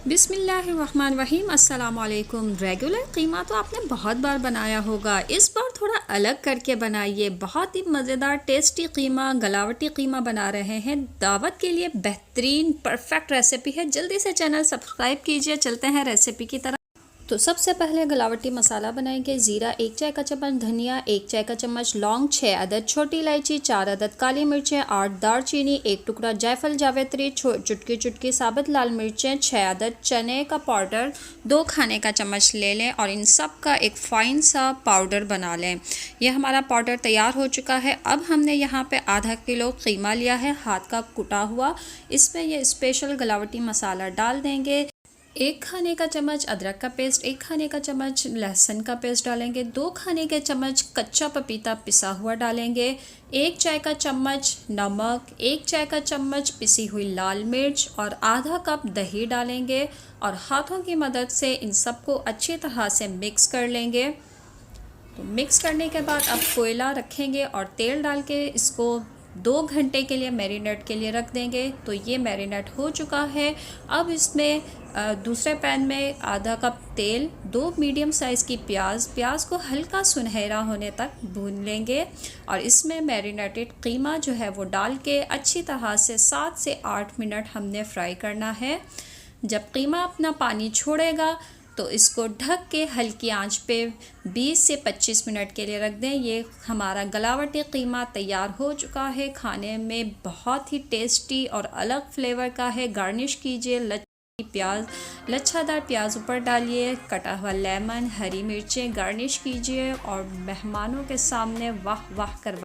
बिस्मिल्लाहिर्रहमानिर्रहीम। अस्सलाम वालेकुम। रेगुलर कीमा तो आपने बहुत बार बनाया होगा, इस बार थोड़ा अलग करके बनाइए। बहुत ही मज़ेदार टेस्टी कीमा, गलावटी कीमा बना रहे हैं। दावत के लिए बेहतरीन परफेक्ट रेसिपी है। जल्दी से चैनल सब्सक्राइब कीजिए। चलते हैं रेसिपी की तरफ। तो सबसे पहले गलावटी मसाला बनाएंगे। ज़ीरा 1 चाय का चम्मच, धनिया 1 चाय का चम्मच, लौंग 6 अदद, छोटी इलायची 4 अदद, काली मिर्चें 8 दालचीनी, 1 टुकड़ा जायफल जावित्री, चुटकी चुटकी साबुत लाल मिर्चें 6 अदद, चने का पाउडर 2 खाने का चम्मच ले लें और इन सब का एक फ़ाइन सा पाउडर बना लें। यह हमारा पाउडर तैयार हो चुका है। अब हमने यहाँ पे आधा किलो कीमा लिया है, हाथ का कुटा हुआ। इसमें ये स्पेशल गलावटी मसाला डाल देंगे। 1 खाने का चम्मच अदरक का पेस्ट, 1 खाने का चम्मच लहसुन का पेस्ट डालेंगे, 2 खाने के चम्मच कच्चा पपीता पिसा हुआ डालेंगे, 1 चाय का चम्मच नमक, 1 चाय का चम्मच पिसी हुई लाल मिर्च और आधा कप दही डालेंगे और हाथों की मदद से इन सबको अच्छी तरह से मिक्स कर लेंगे। तो मिक्स करने के बाद अब कोयला रखेंगे और तेल डाल के इसको 2 घंटे के लिए मैरिनेट के लिए रख देंगे। तो ये मैरिनेट हो चुका है। अब इसमें दूसरे पैन में आधा कप तेल, 2 मीडियम साइज़ की प्याज को हल्का सुनहरा होने तक भून लेंगे और इसमें मैरिनेटेड कीमा जो है वो डाल के अच्छी तरह से 7 से 8 मिनट हमने फ्राई करना है। जब कीमा अपना पानी छोड़ेगा तो इसको ढक के हल्की आंच पे 20 से 25 मिनट के लिए रख दें। ये हमारा गलावटी कीमा तैयार हो चुका है। खाने में बहुत ही टेस्टी और अलग फ्लेवर का है। गार्निश कीजिए लच्छादार प्याज ऊपर डालिए, कटा हुआ लेमन, हरी मिर्चें गार्निश कीजिए और मेहमानों के सामने वाह वाह कर